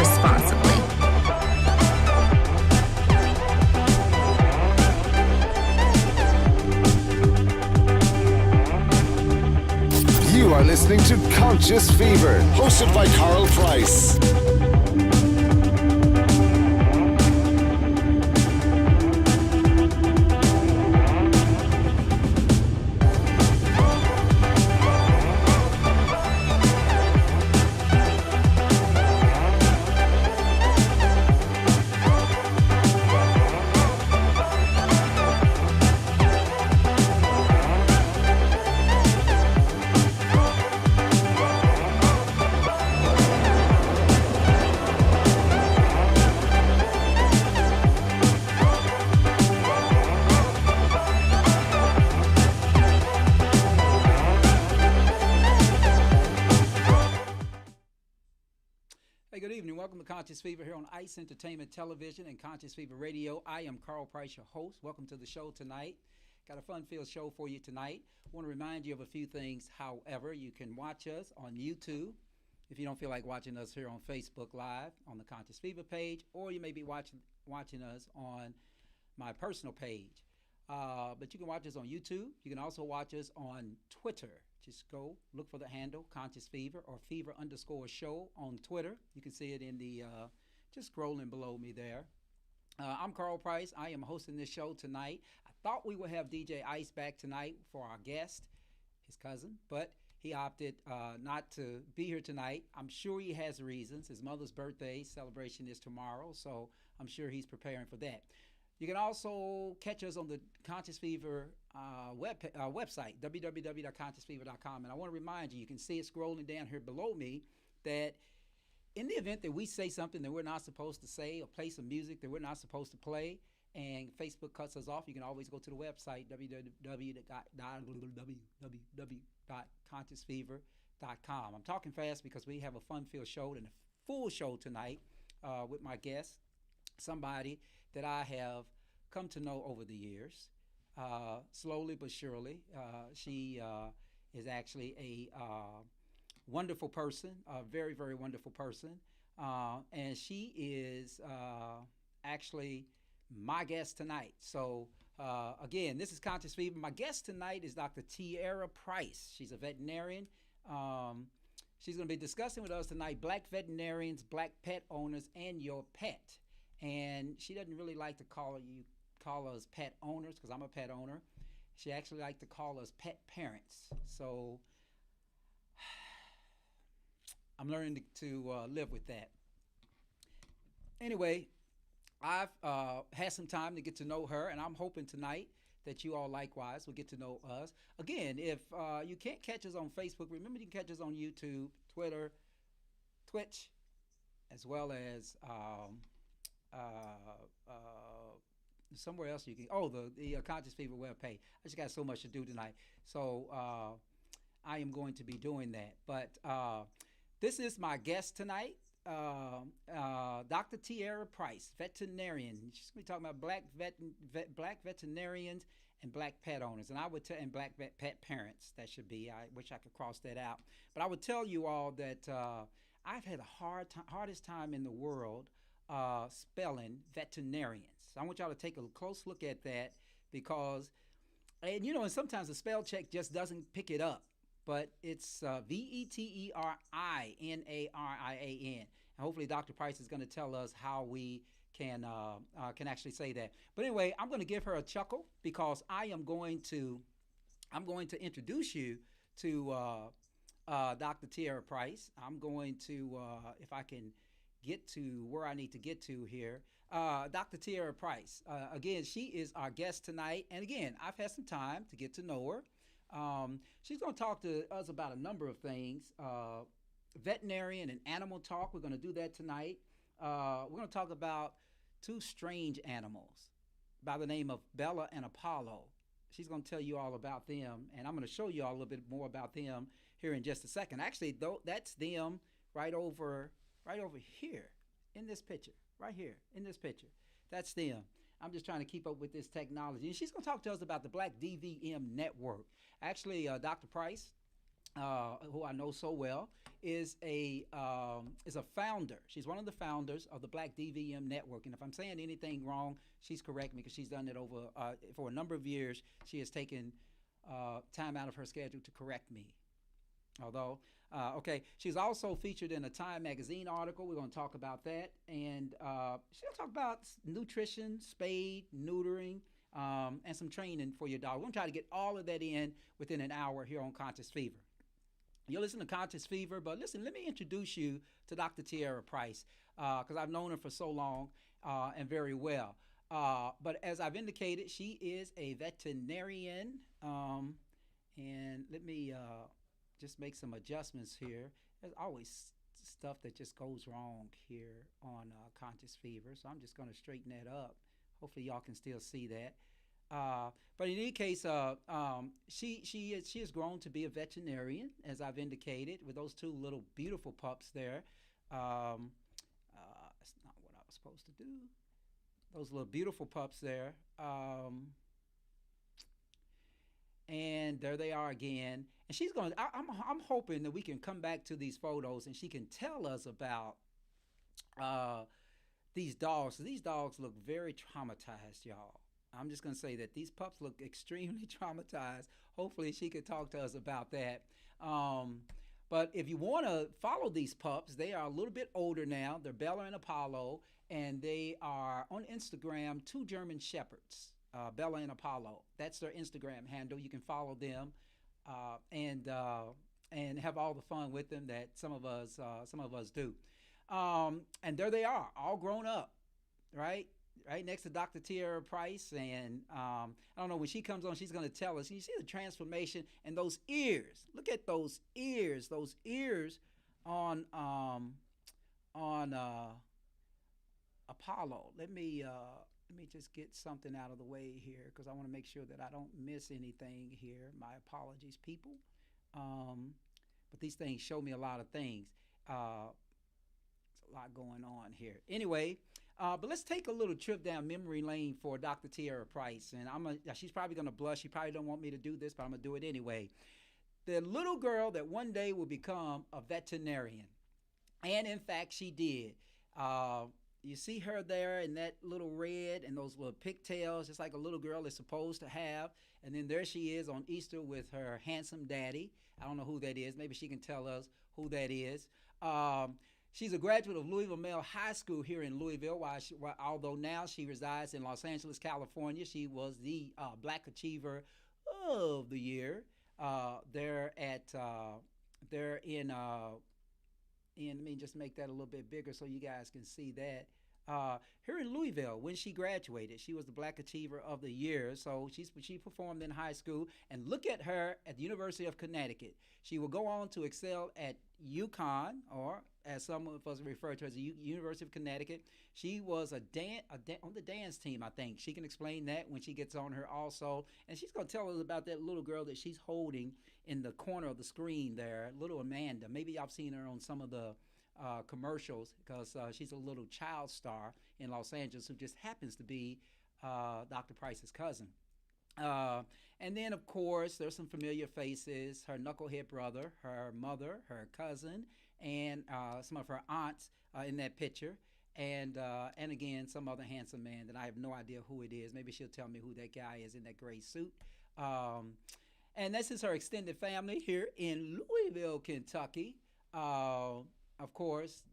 responsibly. You are listening to Conscious Fever, hosted by Carl Price. Welcome to Conscious Fever here on ICE Entertainment Television and Conscious Fever Radio. I am Carl Price, your host. Welcome to the show tonight. Got a fun-filled show for you tonight. I want to remind you of a few things. However, you can watch us on YouTube if you don't feel like watching us here on Facebook Live on the Conscious Fever page, or you may be watching us on my personal page. But you can watch us on YouTube. You can also watch us on Twitter. Just go look for the handle Conscious Fever or Fever_show on Twitter. You can see it in the just scrolling below me there. I'm Carl Price. I am hosting this show tonight. I thought we would have DJ Ice back tonight for our guest, his cousin, but he opted not to be here tonight. I'm sure he has reasons. His mother's birthday celebration is tomorrow, so I'm sure he's preparing for that. You can also catch us on the Conscious Fever website, www.consciousfever.com. And I want to remind you, you can see it scrolling down here below me, that in the event that we say something that we're not supposed to say or play some music that we're not supposed to play and Facebook cuts us off, you can always go to the website, www.consciousfever.com. I'm talking fast because we have a fun-filled show and a full show tonight with my guest, somebody that I have come to know over the years, slowly but surely. She is actually a wonderful person, a very, very wonderful person. And she is actually my guest tonight. So again, this is Conscious Fever. My guest tonight is Dr. Tierra Price. She's a veterinarian. She's going to be discussing with us tonight black veterinarians, black pet owners, and your pet. And she doesn't really like to call us pet owners, because I'm a pet owner. She actually likes to call us pet parents. So I'm learning to live with that. Anyway, I've had some time to get to know her, and I'm hoping tonight that you all likewise will get to know us. Again, if you can't catch us on Facebook, remember you can catch us on YouTube, Twitter, Twitch, as well as somewhere else you can. Oh, the Conscious Fever webpage. I just got so much to do tonight, so I am going to be doing that. But this is my guest tonight, Dr. Tierra Price, veterinarian. She's going to be talking about black veterinarians and black pet owners, and I would tell and black pet parents. That should be. I wish I could cross that out, but I would tell you all that I've had the hardest time in the world spelling veterinarians. I want y'all to take a close look at that, because, and sometimes the spell check just doesn't pick it up, but it's Veterinarian. And hopefully Dr. Price is going to tell us how we can actually say that. But anyway, I'm going to give her a chuckle, because I'm going to introduce you to Dr. Tierra Price. I'm going to, if I can get to where I need to get to here. Dr. Tierra Price. Again, she is our guest tonight. And again, I've had some time to get to know her. She's going to talk to us about a number of things. Veterinarian and animal talk. We're going to do that tonight. We're going to talk about two strange animals by the name of Bella and Apollo. She's going to tell you all about them. And I'm going to show you all a little bit more about them here in just a second. Actually, though, that's them right over here in this picture, right here in this picture. That's them. I'm just trying to keep up with this technology. And she's going to talk to us about the Black DVM Network. Actually, Dr. Price who I know so well, is a founder. She's one of the founders of the Black DVM Network. And if I'm saying anything wrong, she's correct me because she's done it over for a number of years. She has taken time out of her schedule to correct me. Although, okay, she's also featured in a Time magazine article. We're going to talk about that, and she'll talk about nutrition, spade, neutering, and some training for your dog. We're going to try to get all of that in within an hour here on Conscious Fever. You're listening to Conscious Fever, but listen, let me introduce you to Dr. Tierra Price, because I've known her for so long and very well. But as I've indicated, she is a veterinarian, and let me just make some adjustments here. There's always stuff that just goes wrong here on Conscious Fever, so I'm just going to straighten that up. Hopefully y'all can still see that. But in any case, she has grown to be a veterinarian, as I've indicated, with those two little beautiful pups there. That's not what I was supposed to do. Those little beautiful pups there. And there they are again. And she's going. I'm hoping that we can come back to these photos and she can tell us about these dogs. These dogs look very traumatized, y'all. I'm just going to say that these pups look extremely traumatized. Hopefully she could talk to us about that. But if you want to follow these pups, they are a little bit older now. They're Bella and Apollo, and they are on Instagram, two German Shepherds, Bella and Apollo. That's their Instagram handle. You can follow them and have all the fun with them that some of us do. And there they are, all grown up, right? Right next to Dr. Tierra Price, and I don't know, when she comes on, she's going to tell us. You see the transformation and those ears. Look at those ears on Apollo. Let me just get something out of the way here because I want to make sure that I don't miss anything here. My apologies, people. But these things show me a lot of things. There's a lot going on here. Anyway. But let's take a little trip down memory lane for Dr. Tierra Price. And she's probably going to blush. She probably don't want me to do this, but I'm going to do it anyway. The little girl that one day will become a veterinarian. And in fact, she did. You see her there in that little red and those little pigtails, just like a little girl is supposed to have. And then there she is on Easter with her handsome daddy. I don't know who that is. Maybe she can tell us who that is. She's a graduate of Louisville Male High School here in Louisville, although now she resides in Los Angeles, California. She was the Black Achiever of the Year there in let me just make that a little bit bigger so you guys can see that. Here in Louisville, when she graduated, she was the Black Achiever of the Year. So she performed in high school. And look at her at the University of Connecticut. She will go on to excel at UConn, or as some of us refer to as the University of Connecticut. She was on the dance team, I think. She can explain that when she gets on her also. And she's going to tell us about that little girl that she's holding in the corner of the screen there, little Amanda. Maybe I've seen her on some of the commercials because she's a little child star in Los Angeles who just happens to be Dr. Price's cousin. And then, of course, there's some familiar faces, her knucklehead brother, her mother, her cousin, and some of her aunts in that picture. And again, some other handsome man that I have no idea who it is. Maybe she'll tell me who that guy is in that gray suit. And this is her extended family here in Louisville, Kentucky. Of course,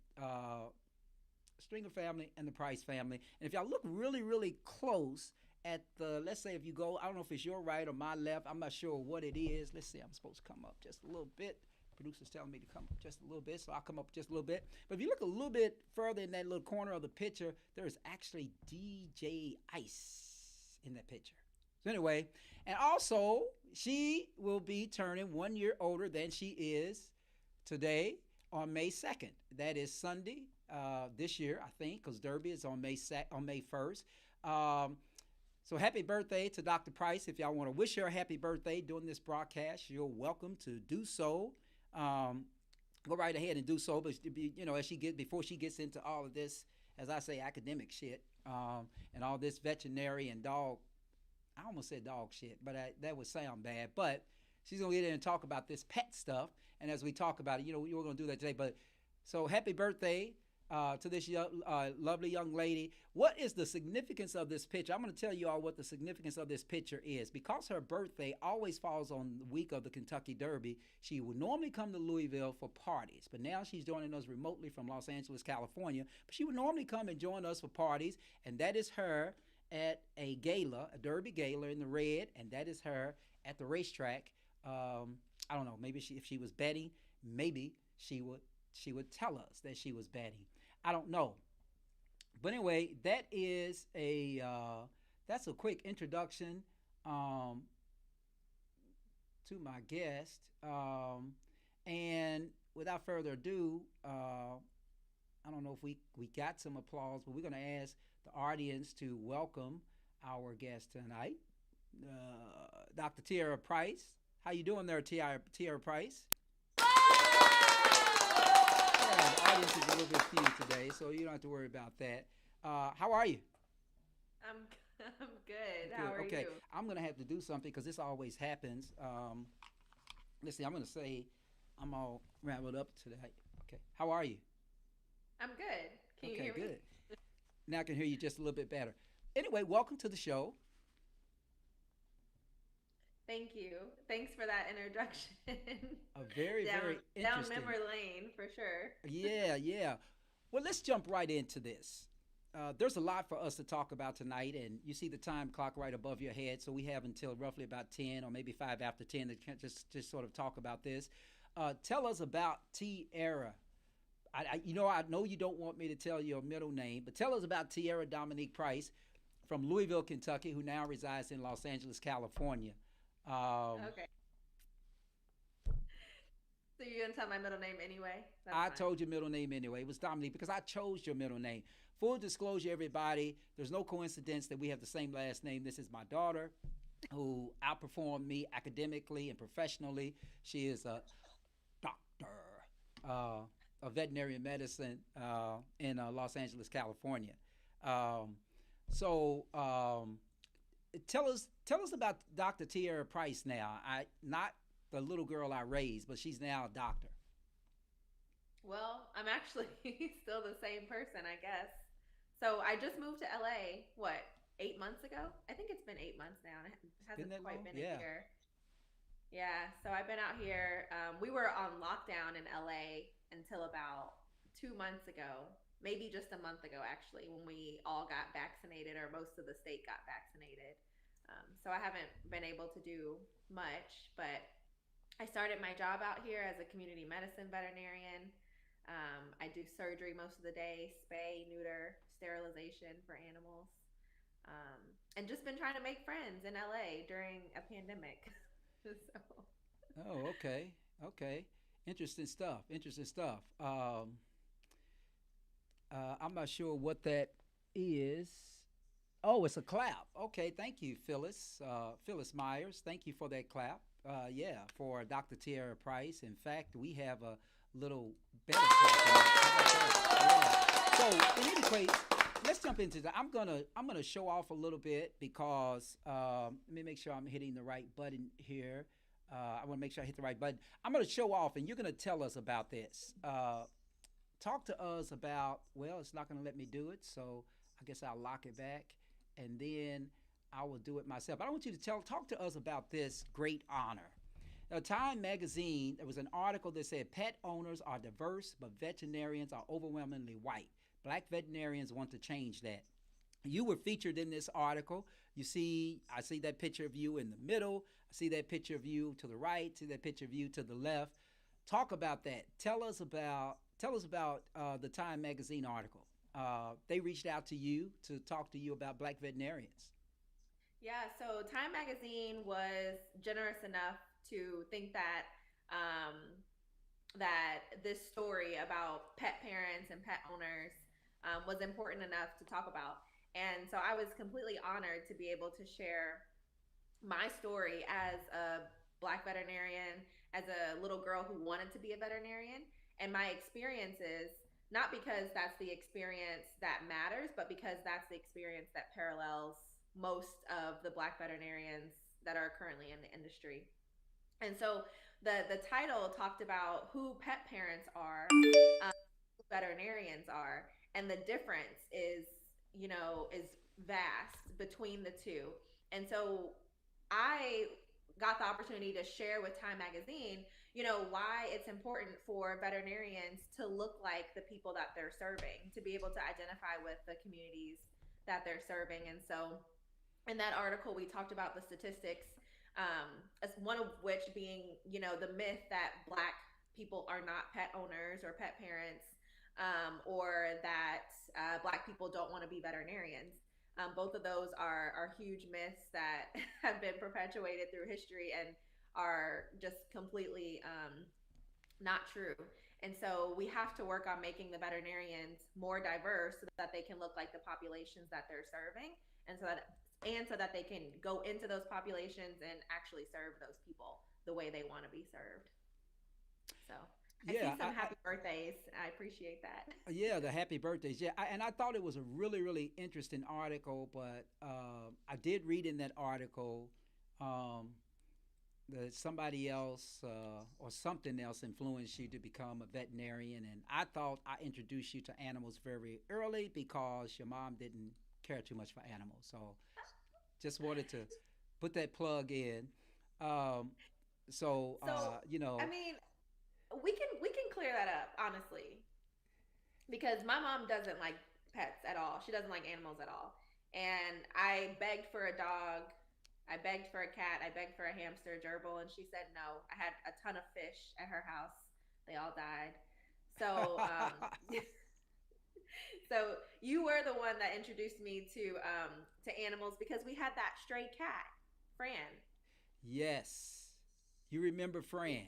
Stringer family and the Price family. And if y'all look really, really close at the, let's say if you go, I don't know if it's your right or my left. I'm not sure what it is. Let's see, I'm supposed to come up just a little bit. Producer's telling me to come up just a little bit, so I'll come up just a little bit. But if you look a little bit further in that little corner of the picture, there is actually DJ Ice in that picture. So anyway, and also she will be turning 1 year older than she is today on May 2nd. That is Sunday this year, I think, because Derby is on May 1st. So happy birthday to Dr. Price. If y'all want to wish her a happy birthday during this broadcast, you're welcome to do so. Go right ahead and do so. But before she gets into all of this, as I say, academic shit, and all this veterinary and dog, I almost said dog shit, but that would sound bad. But She's gonna get in and talk about this pet stuff. And as we talk about it, we're gonna do that today. But so happy birthday to this lovely young lady. What is the significance of this picture? I'm going to tell you all what the significance of this picture is. Because her birthday always falls on the week of the Kentucky Derby, she would normally come to Louisville for parties, but now she's joining us remotely from Los Angeles, California. But she would normally come and join us for parties, and that is her at a gala, a Derby gala in the red, and that is her at the racetrack. I don't know. Maybe if she was betting, maybe she would tell us that she was betting. I don't know. But anyway, that's a quick introduction um, to my guest. And without further ado, I don't know if we got some applause, but we're going to ask the audience to welcome our guest tonight, Dr. Tierra Price. How you doing there, Tierra Price? Yeah, the audience is a little bit few today, so you don't have to worry about that. How are you? I'm I'm good. Good. How are Okay, you? I'm gonna have to do something because this always happens. Let's see. I'm gonna say I'm all rambled up today. Okay. How are you? I'm good. Can you Okay. hear me? Good. Now I can hear you just a little bit better. Anyway, welcome to the show. Thank you. Thanks for that introduction. A very, down very down interesting. memory lane for sure. Yeah, yeah. Well, let's jump right into this. There's a lot for us to talk about tonight, and you see the time clock right above your head, so we have until roughly about 10 or maybe 5 after 10 to just sort of talk about this. Tell us about Tierra. I know you don't want me to tell your middle name, but tell us about Tierra Dominique Price from Louisville, Kentucky, who now resides in Los Angeles, California. Um, Okay. So you're gonna tell my middle name anyway? That's I fine. told your middle name anyway. It was Dominique because I chose your middle name. Full disclosure, everybody, there's no coincidence that we have the same last name. This is my daughter who outperformed me academically and professionally. She is a doctor of veterinary medicine in Los Angeles, California. Um, so tell us about Dr. Tierra Price now. I not the little girl I raised, but she's now a doctor. Well, I'm actually still the same person, I guess. So I just moved to LA, what, 8 months ago? I think it's been 8 months now, and it It's been hasn't that quite long? been a Yeah. year. Yeah, so I've been out here. We were on lockdown in LA until about 2 months ago, maybe just a month ago, actually, when we all got vaccinated, or most of the state got vaccinated. So I haven't been able to do much, but I started my job out here as a community medicine veterinarian. I do surgery most of the day, spay, neuter, sterilization for animals, um, and just been trying to make friends in LA during a pandemic. So, Oh, okay. Okay. Interesting stuff. Interesting stuff. I'm not sure what that is. Oh, it's a clap. Okay, thank you, Phyllis. Phyllis Myers. Thank you for that clap. Yeah, for Dr. Tierra Price. In fact, we have a little better clap than that. How about that? Yeah. So, in any case, let's jump into that. I'm gonna show off a little bit because let me make sure I'm hitting the right button here. I want to make sure I hit the right button. I'm going to show off, and you're going to tell us about this. Talk to us about. Well, it's not going to let me do it, so I guess I'll lock it back, and then I will do it myself. But I want you to talk to us about this great honor. Now, Time Magazine, there was an article that said pet owners are diverse, but veterinarians are overwhelmingly white. Black veterinarians want to change that. You were featured in this article. I see that picture of you in the middle. I see that picture of you to the right. See that picture of you to the left. Talk about that. Tell us about the Time Magazine article. They reached out to you to talk to you about black veterinarians. yeah, so Time Magazine was generous enough to think um, that this story about pet parents and pet owners was important enough to talk about. And so I was completely honored to be able to share my story as a black veterinarian, as a little girl who wanted to be a veterinarian, and my experiences, not because that's the experience that matters, but because that's the experience that parallels most of the black veterinarians that are currently in the industry. And so the title talked about who pet parents are, who veterinarians are, and the difference is, is vast between the two. And so I got the opportunity to share with Time Magazine, why it's important for veterinarians to look like the people that they're serving, to be able to identify with the communities that they're serving. And so in that article, we talked about the statistics, as one of which being, the myth that Black people are not pet owners or pet parents, or that Black people don't want to be veterinarians. Both of those are huge myths that have been perpetuated through history and are just completely not true. And so we have to work on making the veterinarians more diverse so that they can look like the populations that they're serving, and so that they can go into those populations and actually serve those people the way they want to be served. So I see Yeah, some happy birthdays. I appreciate that. yeah, the happy birthdays. Yeah, and I thought it was a really, really interesting article, but I did read in that article um, that somebody else or something else influenced you to become a veterinarian. And I thought I introduced you to animals very early because your mom didn't care too much for animals. So just wanted to put that plug in. Um, so, So I mean, we can clear that up honestly, because my mom doesn't like pets at all. She doesn't like animals at all. And I begged for a dog. I begged for a cat. I begged for a hamster, gerbil, and she said no. I had a ton of fish at her house. They all died. So, so you were the one that introduced me to animals because we had that stray cat, Fran. yes, you remember Fran.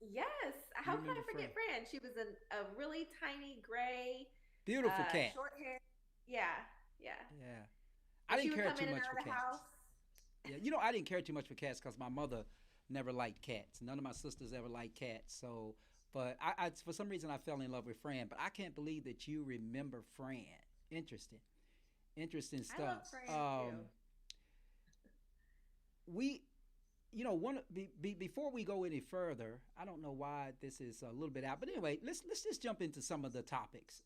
Yes. You How could remember I Fran. forget Fran? She was a really tiny gray, Beautiful cat. short hair. Yeah, yeah. Yeah. I And she didn't would care come too in and much out for of the cats. house. Yeah, I didn't care too much for cats because my mother never liked cats. None of my sisters ever liked cats. So, but for some reason I fell in love with Fran. But I can't believe that you remember Fran. Interesting, interesting I love stuff. Fran too. We, before we go any further, I don't know why this is a little bit out, but anyway, let's just jump into some of the topics.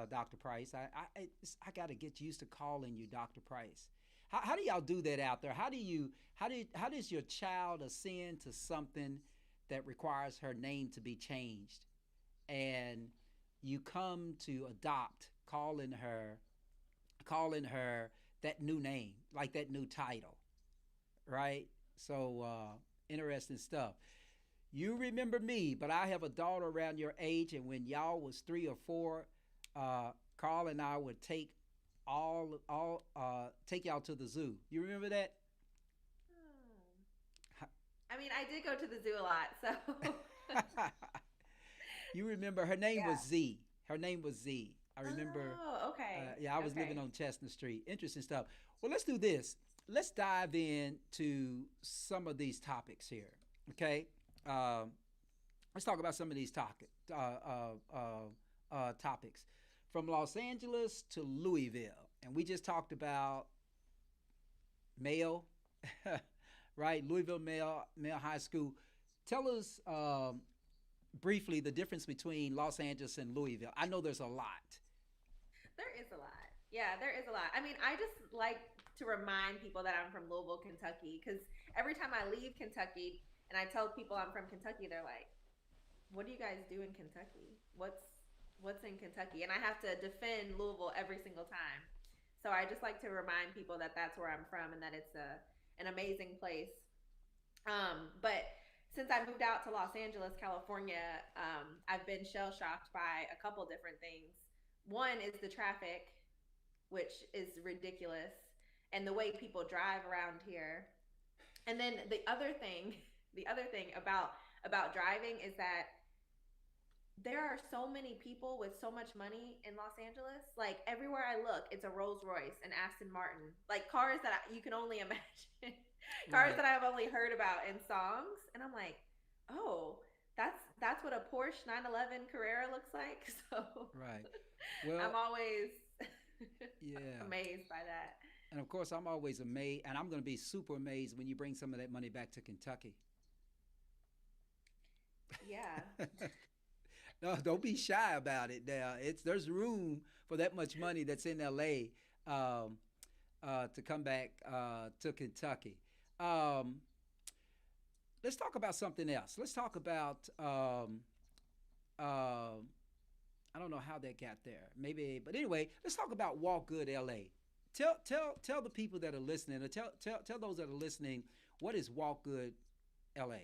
Dr. Price, I got to get used to calling you Dr. Price. How do y'all do that out there? How does your child ascend to something that requires her name to be changed, and you come to adopt calling her that new name, like that new title, right? So interesting stuff. You remember me, but I have a daughter around your age, and when y'all was 3 or 4, Carl and I would take y'all to the zoo. You remember that? Oh. I mean, I did go to the zoo a lot, so You remember her name was yeah. Z. Her name was Z. I remember. Oh, okay, Yeah, I was living okay. on Chestnut Street. Interesting stuff. Well, let's do this. Let's dive into some of these topics here. Okay. Um, let's talk about some of these topics from Los Angeles to Louisville, and we just talked about Mayo, right? Louisville Male High School. Tell us briefly the difference between Los Angeles and Louisville. I know there's a lot. There is a lot. Yeah, there is a lot. I mean, I just like to remind people that I'm from Louisville, Kentucky, because every time I leave Kentucky and I tell people I'm from Kentucky, they're like, "What do you guys do in Kentucky? What's in Kentucky?" And I have to defend Louisville every single time. So I just like to remind people that that's where I'm from and that it's an amazing place. But since I moved out to Los Angeles, California, I've been shell shocked by a couple different things. One is the traffic, which is ridiculous, and the way people drive around here. And then the other thing about driving is that there are so many people with so much money in Los Angeles. Like everywhere I look, it's a Rolls Royce, an Aston Martin, like cars that you can only imagine, cars Right, that I've only heard about in songs. And I'm like, oh, that's what a Porsche 911 Carrera looks like. So right. I'm Well, always yeah. amazed by that. And of course, I'm always amazed, and I'm going to be super amazed when you bring some of that money back to Kentucky. Yeah. No, don't be shy about it. Now, there's room for that much money that's in LA um, to come back to Kentucky. Um, let's talk about something else. Let's talk about um, I don't know how that got there. Maybe, but anyway, let's talk about Walk Good LA. Tell the people that are listening, or tell those that are listening, what is Walk Good LA?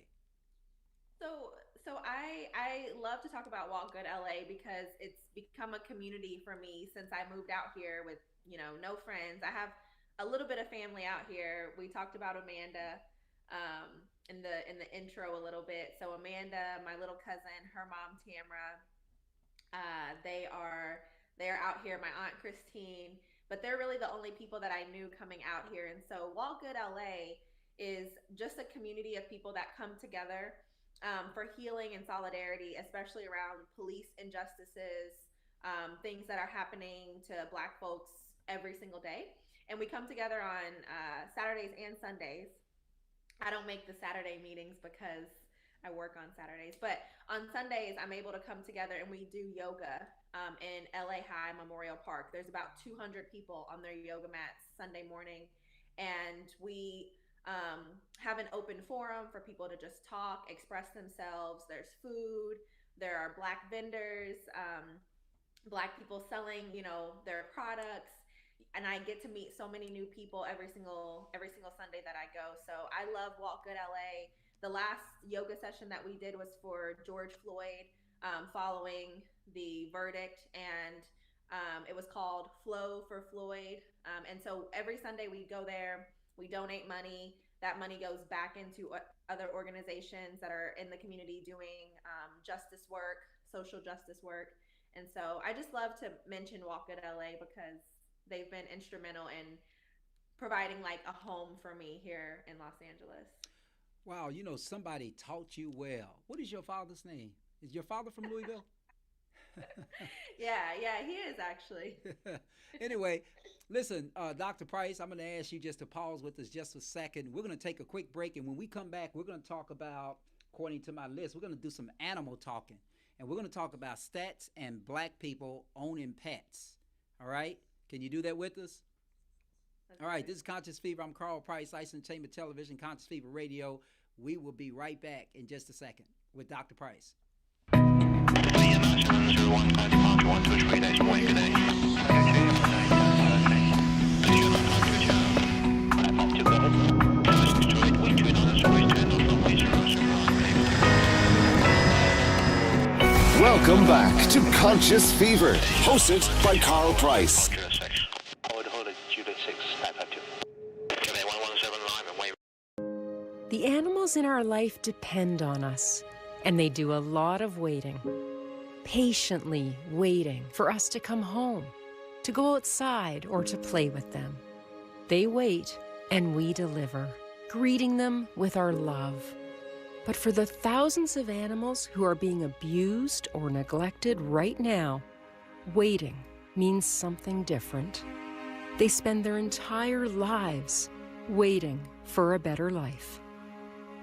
So I love to talk about Walk Good LA because it's become a community for me since I moved out here with, no friends. I have a little bit of family out here. We talked about Amanda in the intro a little bit. So Amanda, my little cousin, her mom Tamara, they are out here. My aunt Christine, but they're really the only people that I knew coming out here. And so Walk Good LA is just a community of people that come together for healing and solidarity, especially around police injustices, things that are happening to Black folks every single day. And we come together on Saturdays and Sundays. I don't make the Saturday meetings because I work on Saturdays, but on Sundays I'm able to come together and we do yoga in LA High Memorial Park. There's about 200 people on their yoga mats Sunday morning, and we have an open forum for people to just talk, express themselves. There's food. There are Black vendors, Black people selling, their products, and I get to meet so many new people every single Sunday that I go. So I love Walk Good LA. The last yoga session that we did was for George Floyd, following the verdict, and it was called Flow for Floyd. And so every Sunday we go there, we donate money. That money goes back into other organizations that are in the community doing justice work, social justice work. And so I just love to mention Walk Good LA because they've been instrumental in providing like a home for me here in Los Angeles. Wow, somebody taught you well. What is your father's name? Is your father from Louisville? Yeah, he is actually. Anyway, listen, Dr. Price, I'm going to ask you just to pause with us just a second. We're going to take a quick break, and when we come back, we're going to talk about, according to my list, we're going to do some animal talking, and we're going to talk about stats and Black people owning pets. All right? Can you do that with us? That's All right, good. this is Conscious Fever. I'm Carl Price, Ice Entertainment Television, Conscious Fever Radio. We will be right back in just a second with Dr. Price. Welcome back to Conscious Fever, hosted by Carl Price. The animals in our life depend on us, and they do a lot of waiting. Patiently waiting for us to come home, to go outside, or to play with them. They wait, and we deliver, greeting them with our love. But for the thousands of animals who are being abused or neglected right now, waiting means something different. They spend their entire lives waiting for a better life.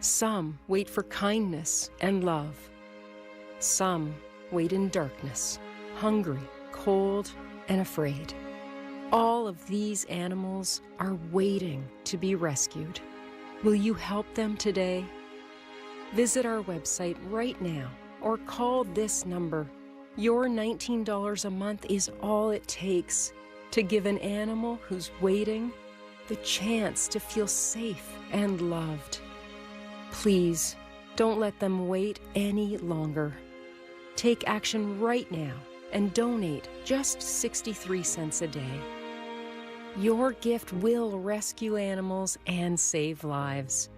Some wait for kindness and love. Some wait in darkness, hungry, cold, and afraid. All of these animals are waiting to be rescued. Will you help them today? Visit our website right now or call this number. Your $19 a month is all it takes to give an animal who's waiting the chance to feel safe and loved. Please, don't let them wait any longer. Take action right now and donate just 63 cents a day. Your gift will rescue animals and save lives.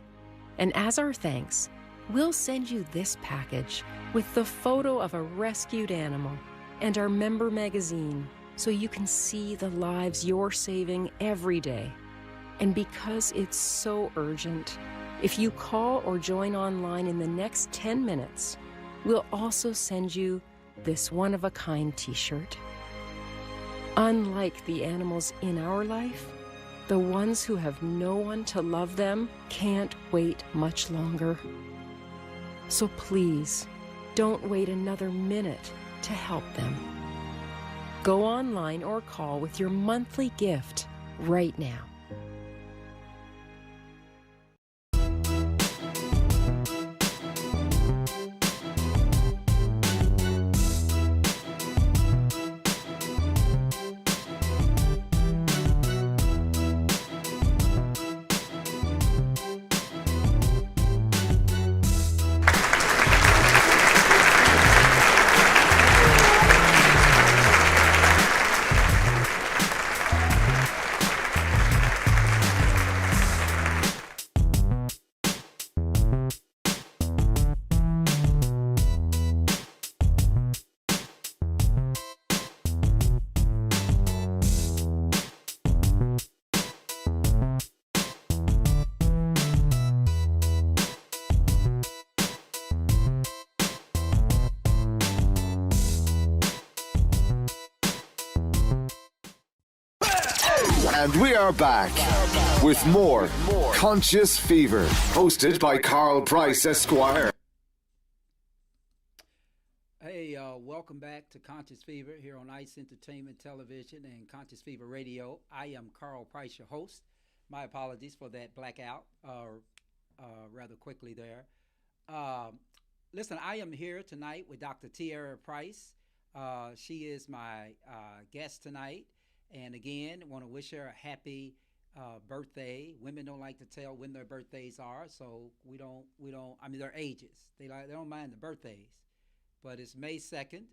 And as our thanks, we'll send you this package with the photo of a rescued animal and our member magazine so you can see the lives you're saving every day. And because it's so urgent, if you call or join online in the next 10 minutes, we'll also send you this one-of-a-kind t-shirt. Unlike the animals in our life, the ones who have no one to love them can't wait much longer. So please, Don't wait another minute to help them. Go online or call with your monthly gift right now. And we are back with more Conscious Fever, hosted by Carl Price Esquire. Hey, welcome back to Conscious Fever here on ICE Entertainment Television and Conscious Fever Radio. I am Carl Price, your host. My apologies for that blackout rather quickly there. Listen, I am here tonight with Dr. Tierra Price. She is my guest tonight. And again, I want to wish her a happy birthday. Women don't like to tell when their birthdays are, so we don't. I mean, their ages. They don't mind the birthdays, but it's May 2nd.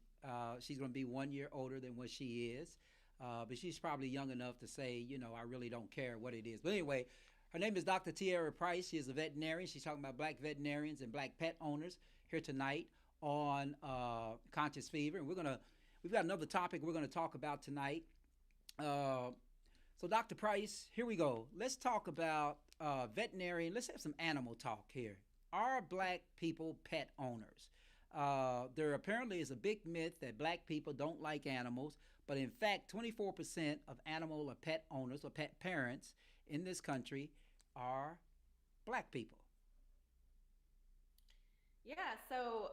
She's going to be 1 year older than what she is, but she's probably young enough to say, I really don't care what it is. But anyway, her name is Dr. Tierra Price. She is a veterinarian. She's talking about black veterinarians and black pet owners here tonight on Conscious Fever, and we've got another topic we're going to talk about tonight. So Dr. Price, here we go. Let's talk about veterinarian. Let's have some animal talk here. Are black people pet owners? There apparently is a big myth that black people don't like animals, but in fact, 24% of animal or pet owners or pet parents in this country are black people. Yeah, so,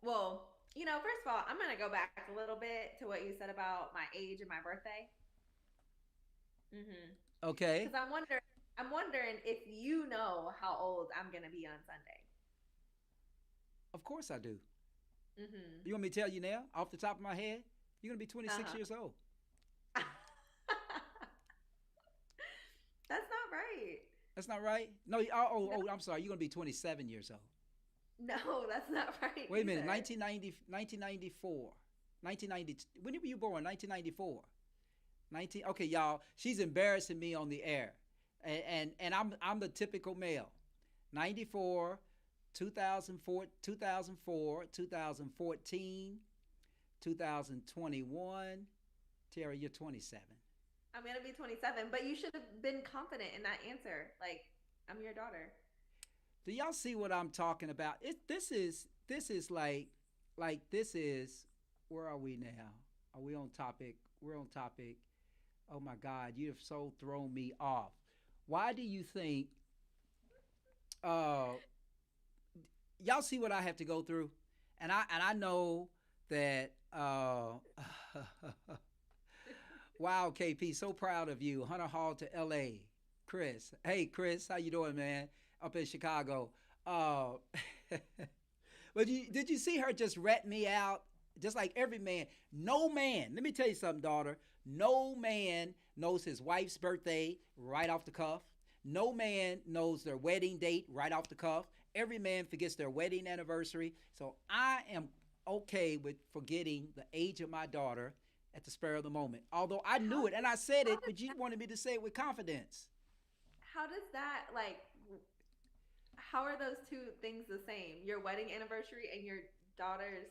well, first of all, I'm going to go back a little bit to what you said about my age and my birthday. Okay. Because I'm wondering if you know how old I'm going to be on Sunday. Of course I do. You want me to tell you now, off the top of my head? You're going to be 26 years old. That's not right. That's not right? No, I'm sorry. You're going to be 27 years old. No, that's not right. Wait a minute, 1994. 1990. When were you born? 1994. Okay, y'all. She's embarrassing me on the air, and I'm the typical male. 94, 2004, 2014, 2021. Tierra, you're 27. I'm gonna be 27, but you should have been confident in that answer. Like, I'm your daughter. Do y'all see what I'm talking about? This is where are we now? Are we on topic? We're on topic. Oh my God, you have so thrown me off. Why do you think y'all see what I have to go through? And I know that wow, KP, so proud of you. Hunter Hall to LA. Chris. Hey Chris, how you doing, man? Up in Chicago. But did you see her just rat me out? Just like every man. No man, let me tell you something, daughter. No man knows his wife's birthday right off the cuff. No man knows their wedding date right off the cuff. Every man forgets their wedding anniversary. So I am okay with forgetting the age of my daughter at the spur of the moment. Although I knew it and I said it, but you wanted me to say it with confidence. How does that, how are those two things the same? Your wedding anniversary and your daughter's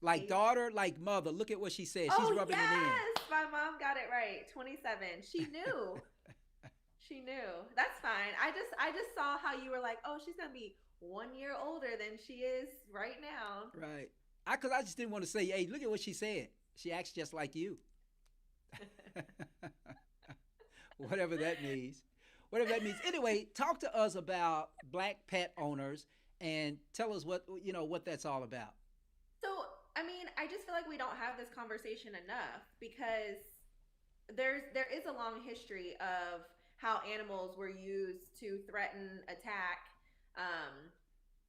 like age? Daughter, like mother. Look at what she said. She's rubbing it in. Yes, my mom got it right. 27. She knew. She knew. That's fine. I just saw how you were like, oh, she's gonna be 1 year older than she is right now. Right. Because I just didn't want to say, hey, look at what she said. She acts just like you. Whatever that means. Anyway, talk to us about black pet owners and tell us what that's all about. So, I mean, I just feel like we don't have this conversation enough because there is a long history of how animals were used to threaten, attack, um,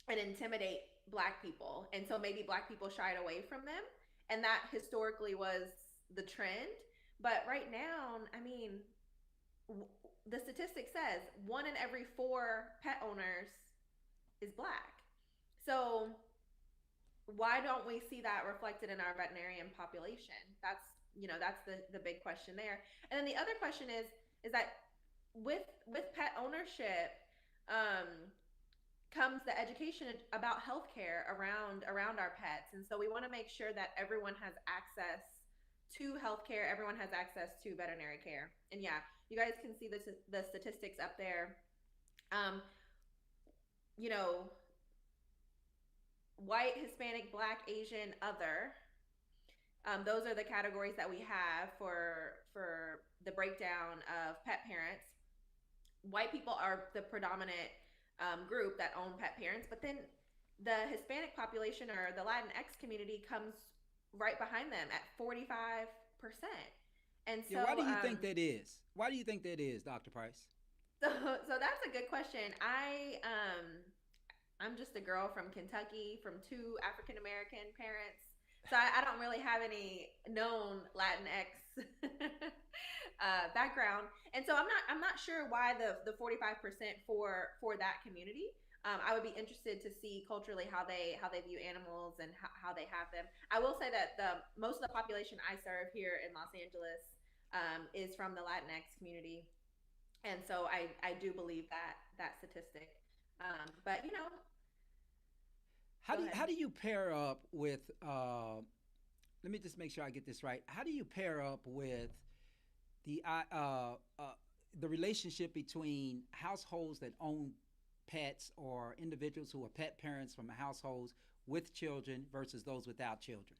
and intimidate black people. And so maybe black people shied away from them. And that historically was the trend. But right now, I mean, the statistic says one in every four pet owners is black. So why don't we see that reflected in our veterinarian population? That's the big question there. And then the other question is that with pet ownership, um, comes the education about healthcare around our pets, and so we want to make sure that everyone has access to healthcare, everyone has access to veterinary care. And yeah, you guys can see the statistics up there. Um, you know, white, Hispanic, Black, Asian, other. Those are the categories that we have for the breakdown of pet parents. White people are the predominant group that own pet parents, but then the Hispanic population or the Latinx community comes right behind them at 45%. And Yeah, so, why do you think that is? Why do you think that is, Dr. Price? so that's a good question. I'm just a girl from Kentucky from two African American parents. So I don't really have any known Latinx background, and so I'm not sure why the 45% for that community. I would be interested to see culturally how they view animals and how they have them. I will say that the most of the population I serve here in Los Angeles is from the Latinx community, and so I do believe that statistic. But How go do you, ahead. how do you pair up with? Let me just make sure I get this right. How do you pair up with the uh, uh, uh, the relationship between households that own pets or individuals who are pet parents from households with children versus those without children?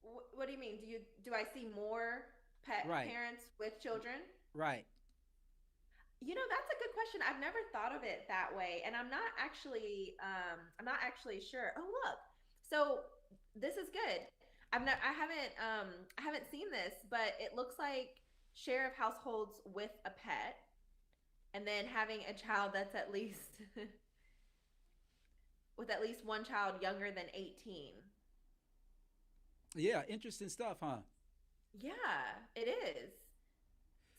What do you mean? Do I see more pet Right, parents with children? right. That's a good question. I've never thought of it that way, and I'm not actually sure. Oh, look. So this is good. I haven't seen this, but it looks like share of households with a pet and then having a child that's at least with at least one child younger than 18. Yeah, interesting stuff, huh? Yeah, it is.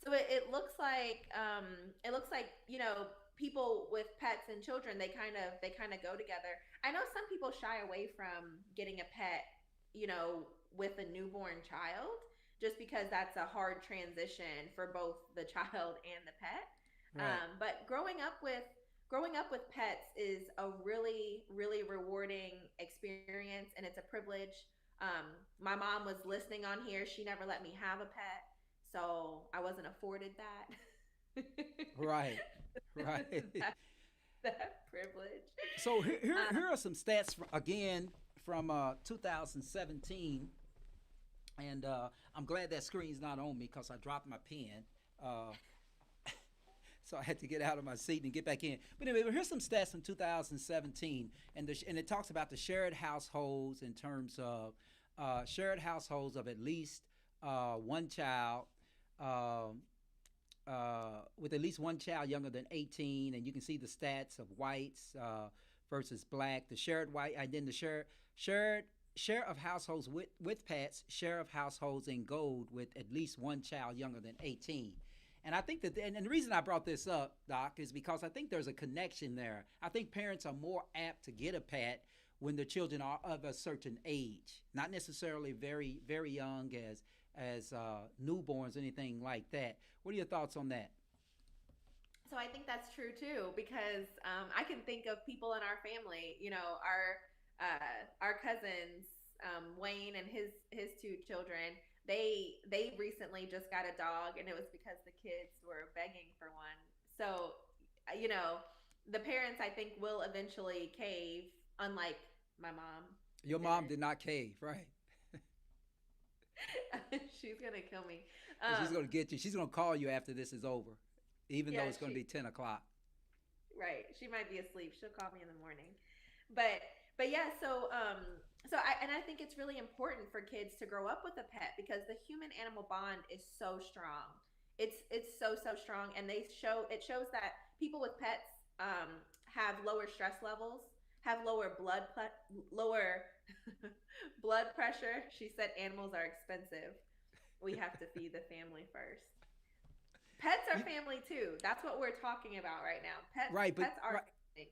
So it looks like people with pets and children, they kind of go together. I know some people shy away from getting a pet, you know, with a newborn child, just because that's a hard transition for both the child and the pet. Right. But growing up with pets is a really really rewarding experience, and it's a privilege. My mom was listening on here. She never let me have a pet, so I wasn't afforded that. Right, right. that, that privilege. So here Um, are some stats again from 2017, and I'm glad that screen's not on me because I dropped my pen. Uh, so I had to get out of my seat and get back in. But anyway, here's some stats from 2017, and it talks about the shared households in terms of shared households of at least one child. Um with at least one child younger than 18, and you can see the stats of whites versus black, the shared white, and then the shared share of households with pets, share of households in gold with at least one child younger than 18. And I think that, and the reason I brought this up, Doc, is because I think there's a connection there. I think parents are more apt to get a pet when their children are of a certain age, not necessarily very, very young as newborns, anything like that. What are your thoughts on that? so I think that's true too, because I can think of people in our family, our cousins, Wayne and his two children. They recently just got a dog, and it was because the kids were begging for one. So, you know, the parents I think will eventually cave, unlike my mom who Your mom didn't. did not cave, right? She's gonna kill me. And she's Um, going to get you. She's going to call you after this is over, even though yeah, it's going to be 10 o'clock. Right. She might be asleep. She'll call me in the morning. But but yeah, I think it's really important for kids to grow up with a pet because the human animal bond is so strong. It's so strong, and it shows that people with pets have lower stress levels, have lower blood pressure. She said animals are expensive. We have to feed the family first. Pets are You, family too. That's what we're talking about right now. right, but Pets are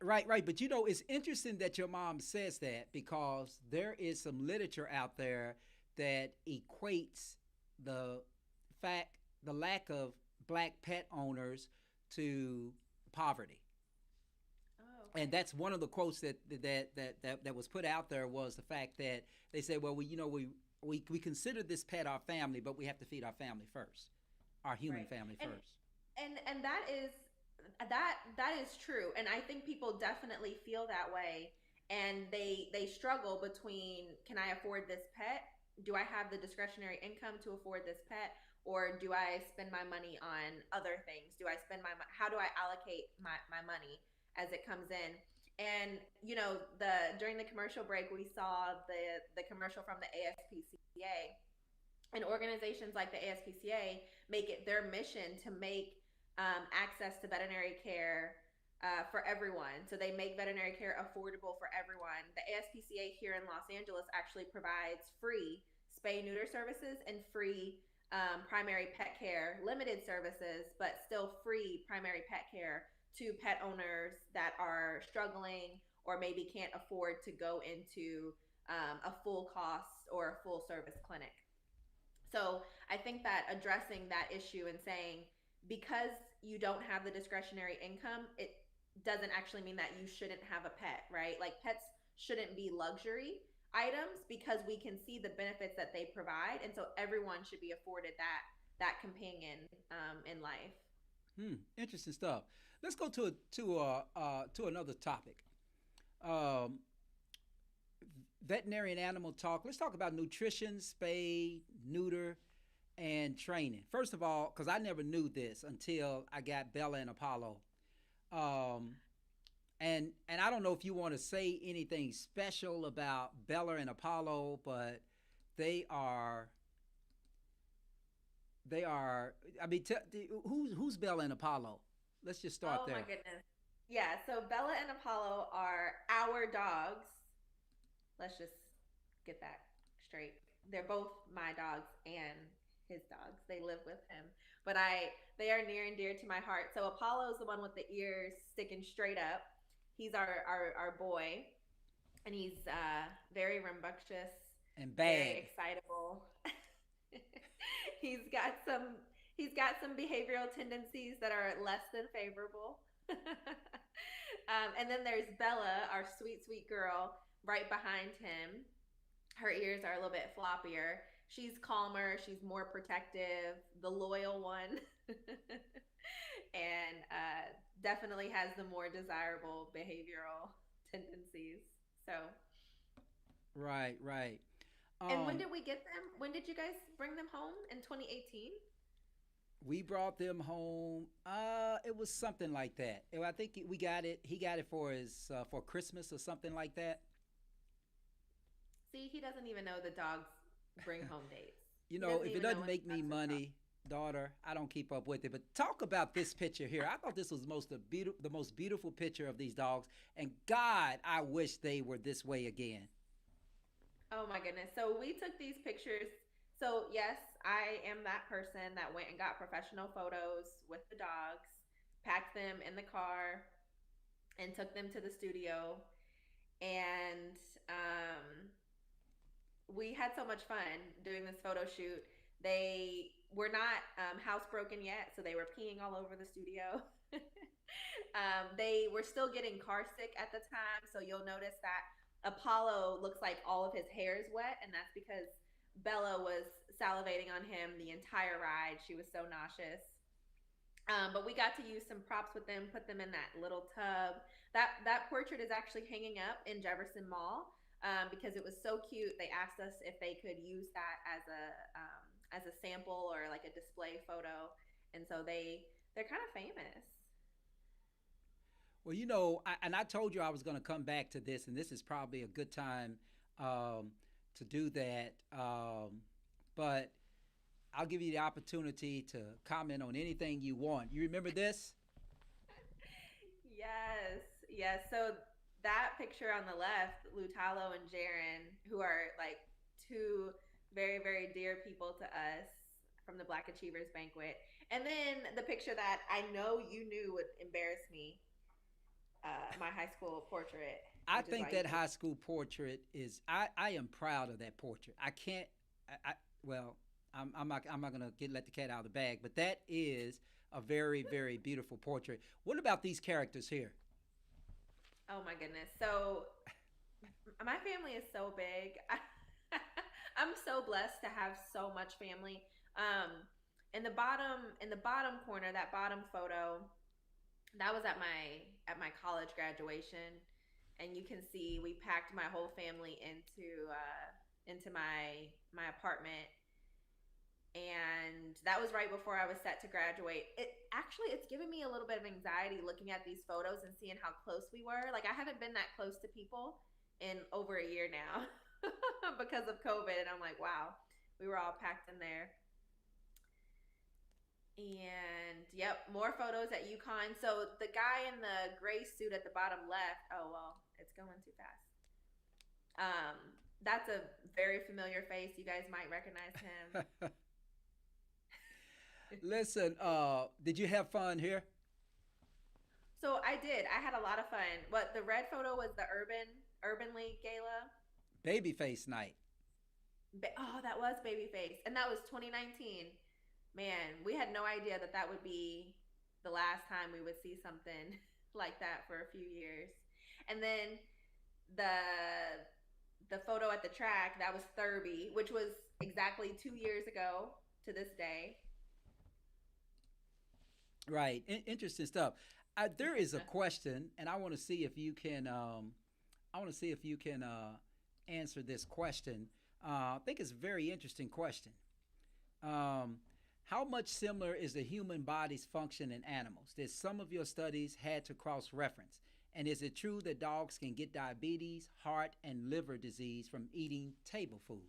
right, family. right. But you know, it's interesting that your mom says that because there is some literature out there that equates the fact, the lack of black pet owners to poverty. Oh, And okay. that's one of the quotes that was put out there was the fact that they said, well, we consider this pet our family, but we have to feed our family first, our human Right. family And first. and that is true. And I think people definitely feel that way, and they struggle between, can I afford this pet? Do I have the discretionary income to afford this pet? Or do I spend my money on other things? Do I spend how do I allocate my money as it comes in? And the during the commercial break we saw the commercial from the ASPCA, and organizations like the ASPCA make it their mission to make access to veterinary care for everyone. So they make veterinary care affordable for everyone. The ASPCA here in Los Angeles actually provides free spay neuter services and free primary pet care, limited services, but still free primary pet care to pet owners that are struggling or maybe can't afford to go into a full cost or a full service clinic. So I think that addressing that issue and saying, because you don't have the discretionary income, it doesn't actually mean that you shouldn't have a pet, right? Like pets shouldn't be luxury items because we can see the benefits that they provide, and so everyone should be afforded that companion in life. Interesting stuff. Let's go to another topic. Um, Veterinarian animal talk. Let's talk about nutrition, spay, neuter, and training. First of all, because I never knew this until I got Bella and Apollo. Um, and I don't know if you want to say anything special about Bella and Apollo, but they are they are. I mean, who's Bella and Apollo? Let's just start Oh my there. goodness. Yeah, so Bella and Apollo are our dogs. Let's just get that straight. They're both my dogs and his dogs. They live with him. But they are near and dear to my heart. So Apollo's the one with the ears sticking straight up. He's our boy, and he's very rambunctious, And very bad. excitable. he's got some he's got some behavioral tendencies that are less than favorable. And then there's Bella, our sweet girl, right behind him. Her ears are a little bit floppier. She's calmer, she's more protective, the loyal one. And definitely has the more desirable behavioral tendencies. So, Right, right. and when Um, did we get them? When did you guys bring them home? In 2018? we brought them home. It was something like that. I think we got it. He got it for his for Christmas or something like that. See, he doesn't even know the dog's bring home dates. You He know, doesn't if it even know doesn't when the make me dogs are crossed. money, daughter, I don't keep up with it. But talk about this picture here. I thought this was the most beautiful picture of these dogs. And God, I wish they were this way again. Oh my goodness. So we took these pictures. So, yes, I am that person that went and got professional photos with the dogs, packed them in the car, and took them to the studio. And we had so much fun doing this photo shoot. They were not housebroken yet, so they were peeing all over the studio. They were still getting car sick at the time, so you'll notice that Apollo looks like all of his hair is wet, and that's because Bella was salivating on him the entire ride. She was so nauseous. But we got to use some props with them, put them in that little tub. That portrait is actually hanging up in Jefferson Mall because it was so cute. They asked us if they could use that as a sample or like a display photo, and so they're kind of famous. Well, you know, and I told you I was going to come back to this, and this is probably a good time um, to do that. But I'll give you the opportunity to comment on anything you want. You remember this? Yes, yes. So that picture on the left, Lutalo and Jaron, who are like two very, very dear people to us from the Black Achievers Banquet. And then the picture that I know you knew would embarrass me, my high school portrait, I which is think why you that put. high school portrait is. I am proud of that portrait. I can't. Well, I'm not gonna let the cat out of the bag, but that is a very very beautiful portrait. What about these characters here? Oh my goodness. So my family is so big. I'm so blessed to have so much family. Um, in the bottom corner, that bottom photo, that was at my college graduation, and you can see we packed my whole family into my apartment, and that was right before I was set to graduate. It's given me a little bit of anxiety looking at these photos and seeing how close we were. Like I haven't been that close to people in over a year now because of COVID, and I'm like, wow, we were all packed in there. And yep, more photos at UConn. So the guy in the gray suit at the bottom left. Oh well, it's going too fast. Um, that's a very familiar face. You guys might recognize him. Listen, did you have fun here? So I did. I had a lot of fun. But the red photo was the Urban League Gala. Babyface night. Oh, that was Babyface, and that was 2019. Man, we had no idea that that would be the last time we would see something like that for a few years. And then the the photo at the track, that was Thurby, which was exactly 2 years ago to this day. Right. Interesting stuff. There is a question, and I want to see if you can. I want to see if you can answer this question. I think it's a very interesting question. Um, how much similar is the human body's function in animals? Did some of your studies had to cross reference? And is it true that dogs can get diabetes, heart, and liver disease from eating table food?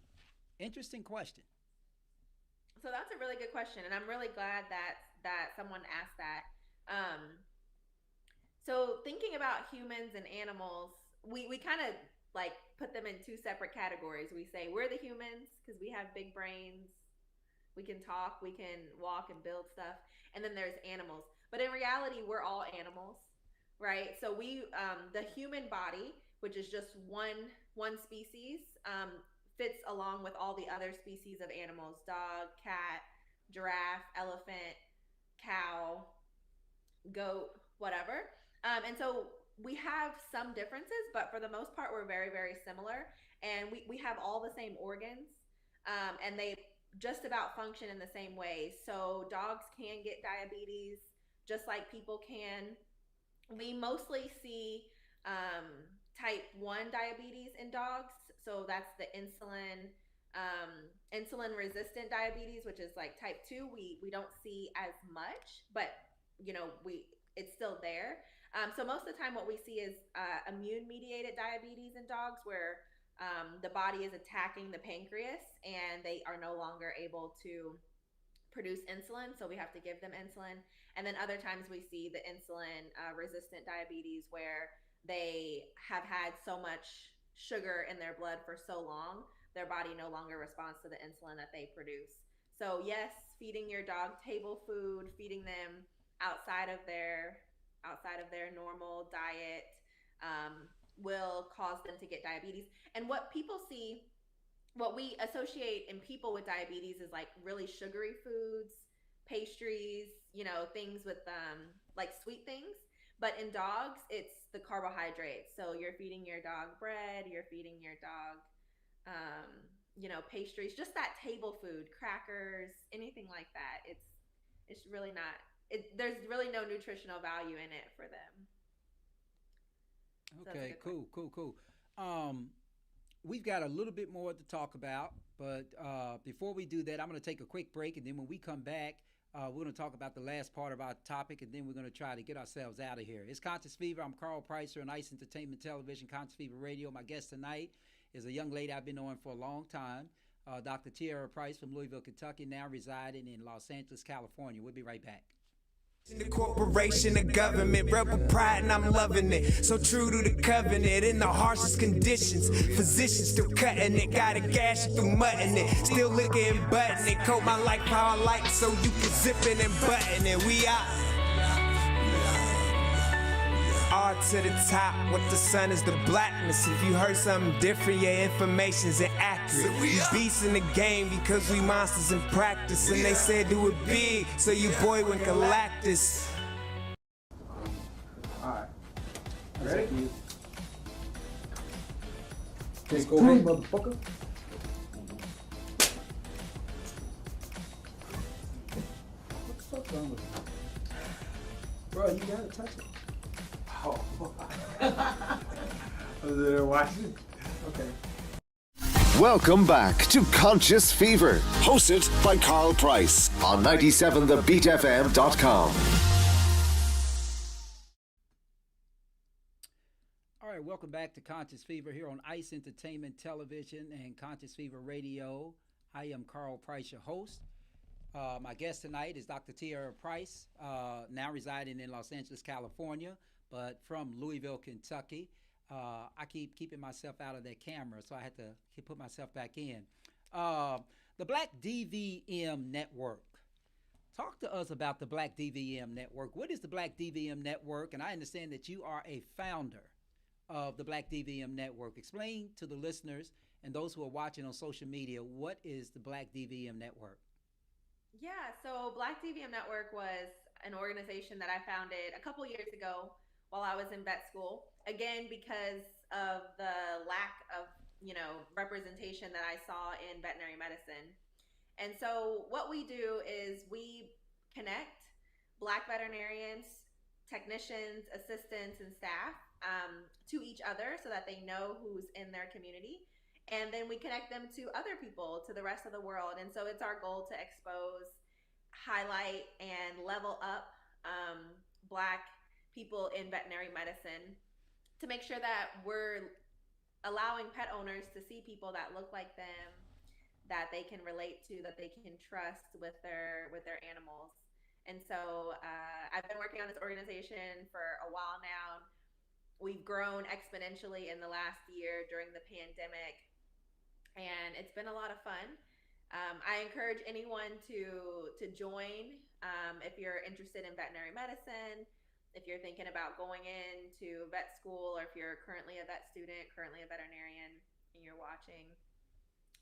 Interesting question. So that's a really good question, and I'm really glad that someone asked that. Um, so thinking about humans and animals, we kind of like put them in two separate categories. We say we're the humans because we have big brains, we can talk, we can walk and build stuff, and then there's animals. But in reality, we're all animals, right? So the human body, which is just one species, fits along with all the other species of animals: dog, cat, giraffe, elephant, cow, goat, whatever. And so we have some differences, but for the most part, we're very, very similar. And we have all the same organs, and they just about function in the same way. So dogs can get diabetes just like people can. We mostly see um, type 1 diabetes in dogs. So that's the insulin resistant diabetes, which is like type 2. We don't see as much, but we it's still there. So most of the time, what we see is immune mediated diabetes in dogs, where the body is attacking the pancreas and they are no longer able to produce insulin, so we have to give them insulin. And then other times we see the insulin resistant diabetes, where they have had so much sugar in their blood for so long, their body no longer responds to the insulin that they produce. So yes, feeding your dog table food, feeding them outside of their normal diet, will cause them to get diabetes. And what we associate in people with diabetes is like really sugary foods, pastries, things with like sweet things. But in dogs, it's the carbohydrates. So you're feeding your dog bread, you're feeding your dog, pastries, just that table food, crackers, anything like that. It's really not. There's really no nutritional value in it for them. So that's a Okay, good question. cool, cool, cool. Um, we've got a little bit more to talk about, but before we do that, I'm going to take a quick break, and then when we come back, We're going to talk about the last part of our topic, and then we're going to try to get ourselves out of here. It's Conscious Fever. I'm Carl Pricer on Ice Entertainment Television, Conscious Fever Radio. My guest tonight is a young lady I've been knowing for a long time, Dr. Tierra Price from Louisville, Kentucky, now residing in Los Angeles, California. We'll be right back. The corporation, the government, rebel pride, and I'm loving it. So true to the covenant in the harshest conditions. Physicians still cutting it, gotta gash it through mutton it. Still licking and button it. Coat my life how I like, so you can zip it and button it. We out. R to the top, what the sun is the blackness. If you heard something different, your information's inaccurate. We beasts in the game because we monsters in practice. And they said do it big, so your boy went Galactus. Alright. Ready? Let's go ahead, motherfucker. What the fuck wrong with you? Bro, you gotta touch it. Oh, I was there watching. Okay. Welcome back to Conscious Fever, hosted by Carl Price on 97thebeatfm.com. All right, welcome back to Conscious Fever here on Ice Entertainment Television and Conscious Fever Radio. I am Carl Price, your host. My guest tonight is Dr. Tierra Price, now residing in Los Angeles, California, but from Louisville, Kentucky. I keep keeping myself out of that camera, so I had to put myself back in. The Black DVM Network. Talk to us about the Black DVM Network. What is the Black DVM Network? And I understand that you are a founder of the Black DVM Network. Explain to the listeners and those who are watching on social media, what is the Black DVM Network? Yeah, so Black DVM Network was an organization that I founded a couple years ago while I was in vet school. Again, because of the lack of, representation that I saw in veterinary medicine. And so what we do is we connect Black veterinarians, technicians, assistants, and staff to each other so that they know who's in their community. And then we connect them to other people, to the rest of the world. And so it's our goal to expose, highlight, and level up Black people in veterinary medicine to make sure that we're allowing pet owners to see people that look like them, that they can relate to, that they can trust with their animals. And so I've been working on this organization for a while now. We've grown exponentially in the last year during the pandemic, and it's been a lot of fun. I encourage anyone to join if you're interested in veterinary medicine, if you're thinking about going into vet school, or if you're currently a vet student, currently a veterinarian, and you're watching.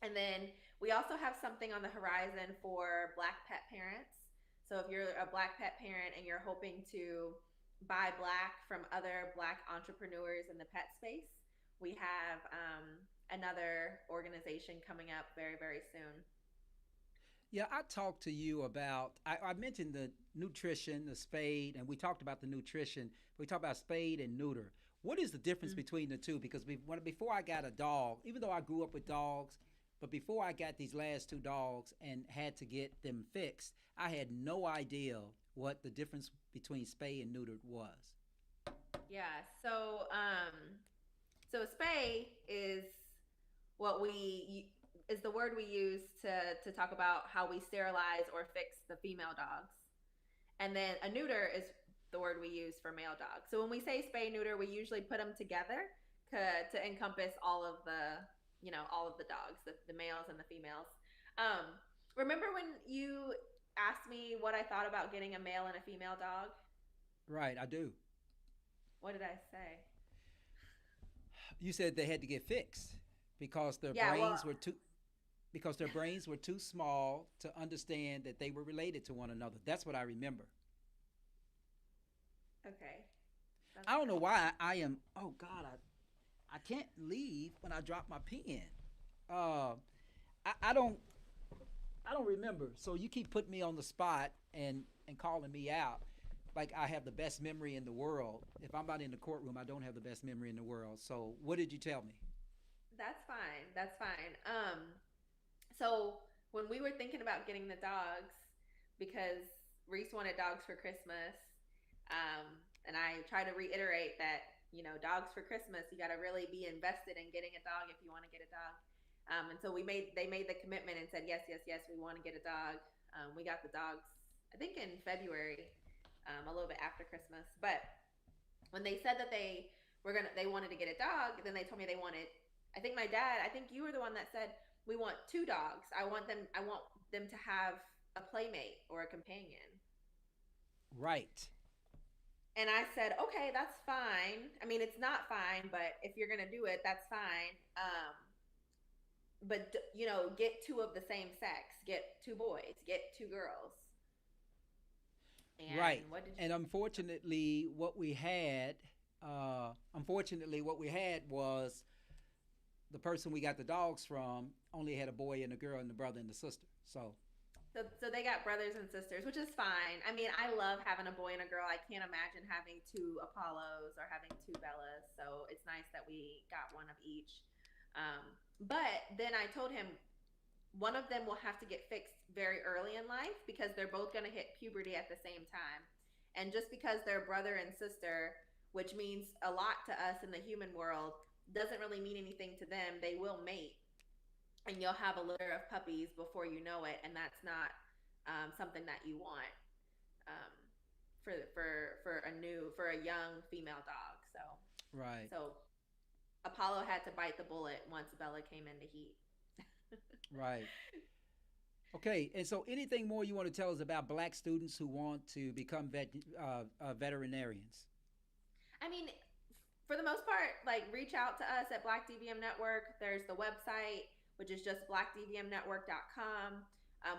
And then we also have something on the horizon for Black pet parents. So if you're a Black pet parent and you're hoping to buy Black from other Black entrepreneurs in the pet space, we have another organization coming up very, very soon. Yeah, I talked to you about, I mentioned the nutrition, the spade, and we talked about the nutrition. We talked about spade and neuter. What is the difference between the two? Because before I got a dog, even though I grew up with dogs, but before I got these last two dogs and had to get them fixed, I had no idea what the difference between spay and neutered was. Yeah, so spay is the word we use to talk about how we sterilize or fix the female dogs. And then a neuter is the word we use for male dogs. So when we say spay neuter, we usually put them together to encompass all of the dogs, the males and the females. Remember when you asked me what I thought about getting a male and a female dog? Right, I do. What did I say? You said they had to get fixed because their brains were too small to understand that they were related to one another. That's what I remember. Okay. I don't know why I am. Oh God, I can't leave when I drop my pen. I don't remember. So you keep putting me on the spot and calling me out like I have the best memory in the world. If I'm not in the courtroom, I don't have the best memory in the world. So what did you tell me? That's fine. That's fine. So when we were thinking about getting the dogs, because Reese wanted dogs for Christmas. Um, and I try to reiterate that, dogs for Christmas, you got to really be invested in getting a dog if you want to get a dog. And so they made the commitment and said, yes, yes, yes, we want to get a dog. We got the dogs, I think in February, a little bit after Christmas. But when they said that they wanted to get a dog, then they told me they wanted, I think my dad, I think you were the one that said, we want two dogs. I want them to have a playmate or a companion. Right. And I said, okay, that's fine. I mean, it's not fine, but if you're gonna do it, that's fine. But get two of the same sex. Get two boys. Get two girls. And Right. what did you? And unfortunately, what we had was the person we got the dogs from only had a boy and a girl and the brother and the sister. So they got brothers and sisters, which is fine. I mean, I love having a boy and a girl. I can't imagine having two Apollos or having two Bellas. So it's nice that we got one of each. But then I told him one of them will have to get fixed very early in life because they're both going to hit puberty at the same time. And just because they're brother and sister, which means a lot to us in the human world, doesn't really mean anything to them. They will mate and you'll have a litter of puppies before you know it, and that's not something that you want um, for a young female dog. Right. So Apollo had to bite the bullet once Bella came into heat. Right. Okay. And so, anything more you want to tell us about Black students who want to become veterinarians? I mean, for the most part, like reach out to us at Black DVM Network. There's the website, which is just blackdvmnetwork.com.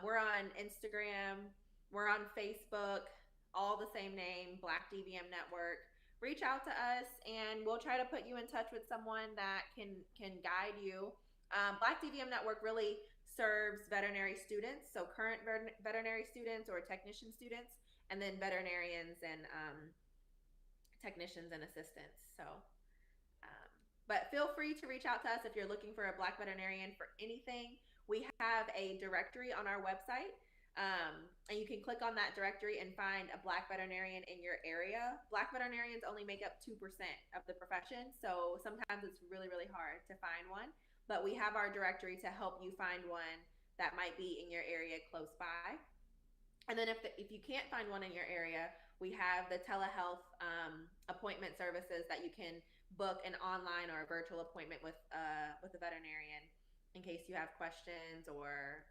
We're on Instagram. We're on Facebook, all the same name, Black DVM Network. Reach out to us, and we'll try to put you in touch with someone that can guide you. Black DVM Network really serves veterinary students, so current veterinary students or technician students, and then veterinarians and technicians and assistants. So but feel free to reach out to us if you're looking for a Black veterinarian for anything. We have a directory on our website, and you can click on that directory and find a Black veterinarian in your area. Black veterinarians only make up 2% of the profession, so sometimes it's really, really hard to find one. But we have our directory to help you find one that might be in your area close by. And then if you can't find one in your area, we have the telehealth appointment services that you can book an online or a virtual appointment with a veterinarian in case you have questions or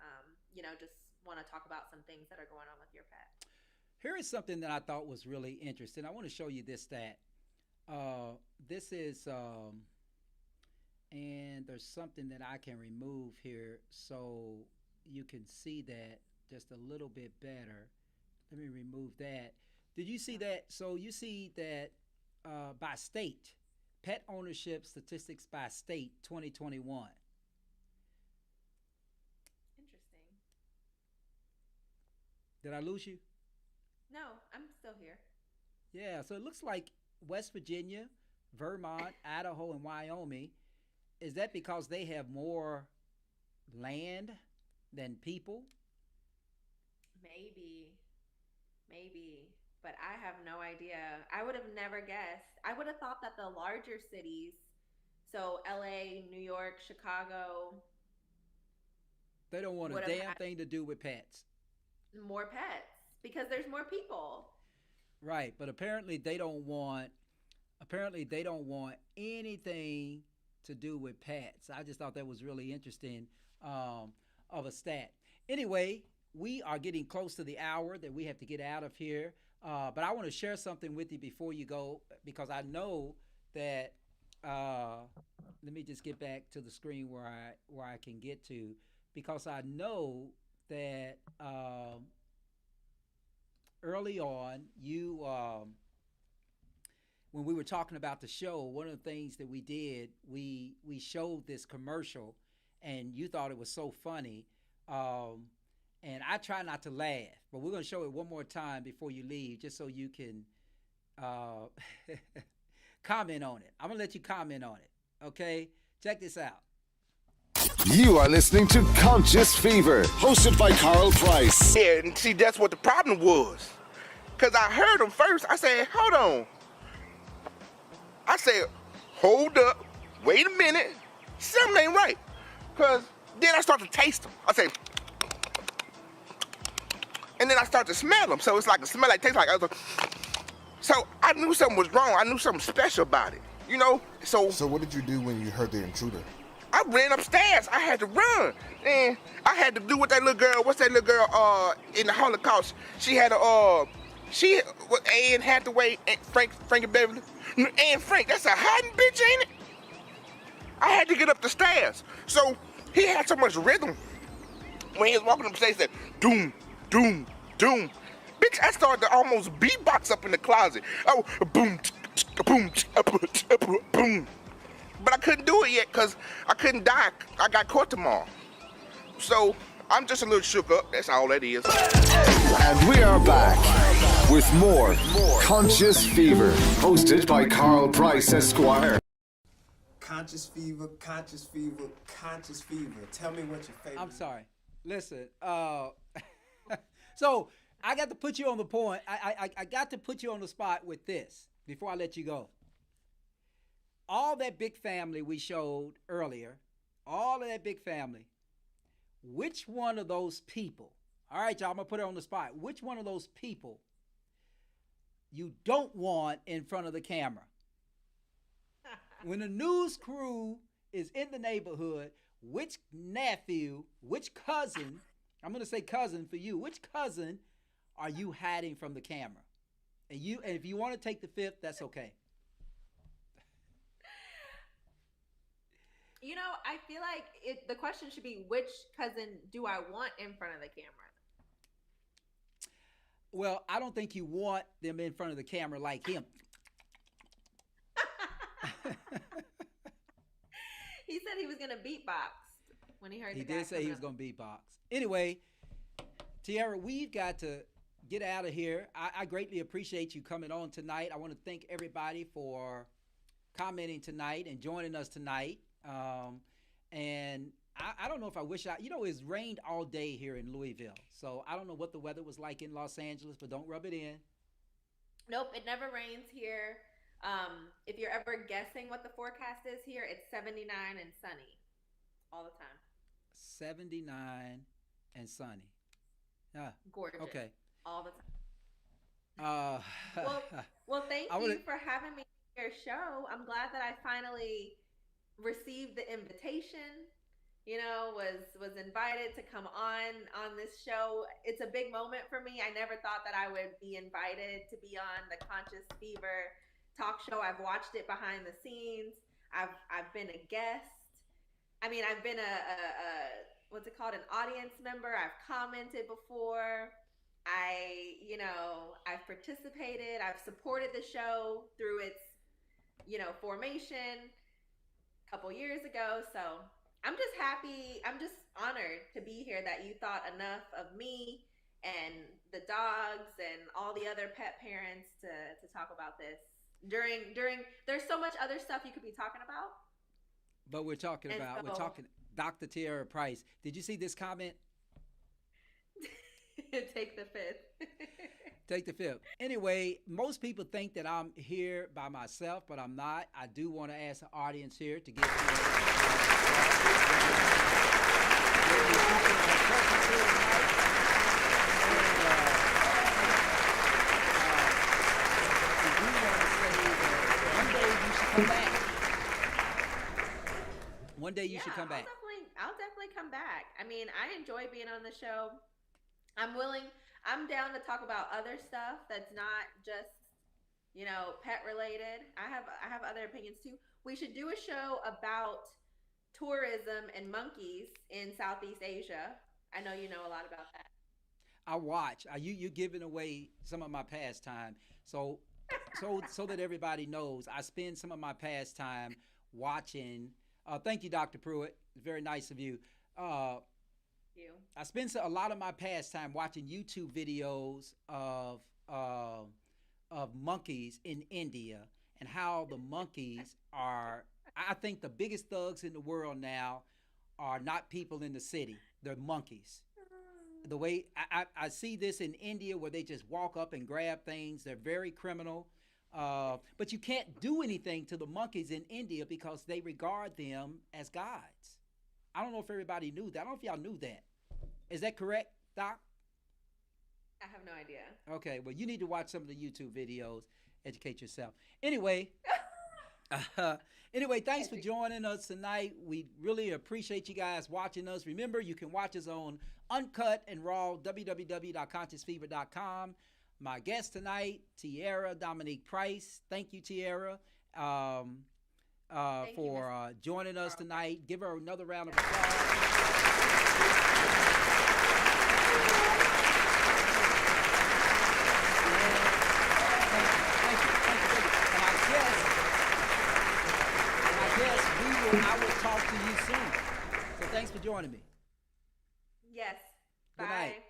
just want to talk about some things that are going on with your pet. Here is something that I thought was really interesting. I want to show you this stat. This is and there's something that I can remove here so you can see that just a little bit better. Let me remove that. Did you see that? So you see that by state, pet ownership statistics by state 2021. Interesting. Did I lose you? No, I'm still here. Yeah, so it looks like West Virginia, Vermont, Idaho, and Wyoming. Is that because they have more land than people? Maybe, but I have no idea. I would have never guessed. I would have thought that the larger cities, so LA, New York, Chicago, they don't want a damn thing to do with pets. More pets because there's more people. Right, but apparently they don't want anything to do with pets. I just thought that was really interesting of a stat. Anyway, we are getting close to the hour that we have to get out of here. But I want to share something with you before you go because I know that. Let me just get back to the screen where I can get to because I know that early on you. When we were talking about the show, one of the things that we did, we showed this commercial, and you thought it was so funny. And I try not to laugh, but we're going to show it one more time before you leave, just so you can comment on it. I'm going to let you comment on it, okay? Check this out. You are listening to Conscious Fever, hosted by Carl Price. Yeah, and see, that's what the problem was. Because I heard them first. I said, hold on. I said, hold up. Wait a minute. Something ain't right. Because then I start to taste them. I say, and then I start to smell them. So it's like a smell like tastes like other. So I knew something was wrong. I knew something special about it. You know? So what did you do when you heard the intruder? I ran upstairs. I had to run. And I had to do what that little girl, what's that little girl in the Holocaust? She had Anne Hathaway, Frankie Beverly. Anne Frank, that's a hiding bitch, ain't it? I had to get up the stairs. So he had so much rhythm. When he was walking up the stairs, he said, doom, doom, doom. Bitch, I started to almost beatbox up in the closet. Oh, boom, boom, boom. But I couldn't do it yet because I couldn't die. I got court tomorrow. So I'm just a little shook up. That's all that is. And we are back with more Conscious Fever, hosted by Carl Price Esquire. Conscious fever, conscious fever, conscious fever. Tell me what your favorite. I'm sorry. Listen, so I got to put you on the point. I got to put you on the spot with this before I let you go. All that big family we showed earlier, all of that big family, which one of those people, all right, y'all, I'm going to put it on the spot, which one of those people you don't want in front of the camera? When the news crew is in the neighborhood, which nephew, which cousin, I'm going to say cousin for you, which cousin are you hiding from the camera? And if you want to take the fifth, that's okay. You know, I feel like the question should be, which cousin do I want in front of the camera? Well, I don't think you want them in front of the camera like him. He said he was going to beatbox when he heard He the guy did say he was going to beatbox. Anyway, Tierra, we've got to get out of here. I greatly appreciate you coming on tonight. I want to thank everybody for commenting tonight and joining us tonight. And I don't know if I wish it's rained all day here in Louisville. So I don't know what the weather was like in Los Angeles, but don't rub it in. Nope, it never rains here. If you're ever guessing what the forecast is here, it's 79 and sunny all the time. 79 and sunny. Gorgeous. Okay. All the time. Well, thank you for having me on your show. I'm glad that I finally received the invitation. You know, was invited to come on this show. It's a big moment for me. I never thought that I would be invited to be on the Conscious Fever talk show. I've watched it behind the scenes. I've been a guest. I mean, I've been a what's it called, an audience member. I've commented before. I've participated. I've supported the show through its, formation a couple years ago. So I'm just happy. I'm just honored to be here that you thought enough of me and the dogs and all the other pet parents to talk about this. During there's so much other stuff you could be talking about. But we're talking Dr. Tierra Price. Did you see this comment? Take the fifth. Take the fifth. Anyway, most people think that I'm here by myself, but I'm not. I do want to ask the audience here to give One day you should come back. I'll definitely come back. I mean, I enjoy being on the show. I'm down to talk about other stuff that's not just, pet related. I have other opinions too. We should do a show about tourism and monkeys in Southeast Asia. I know you know a lot about that. I watch. You giving away some of my pastime. So that everybody knows, I spend some of my pastime watching. Thank you, Dr. Pruitt. Very nice of you. I spend a lot of my pastime watching YouTube videos of monkeys in India and how the monkeys are, I think, the biggest thugs in the world now are not people in the city. They're monkeys. The way I see this in India where they just walk up and grab things. They're very criminal. But you can't do anything to the monkeys in India because they regard them as gods. I don't know if everybody knew that. I don't know if y'all knew that. Is that correct, Doc? I have no idea. Okay, well, you need to watch some of the YouTube videos, educate yourself. Anyway, thanks for joining us tonight. We really appreciate you guys watching us. Remember, you can watch us on Uncut and Raw, www.consciousfever.com. My guest tonight, Tierra Dominique Price. Thank you, Tierra, for joining us tonight. Give her another round of applause. I will talk to you soon. So thanks for joining me. Yes. Bye. Good night.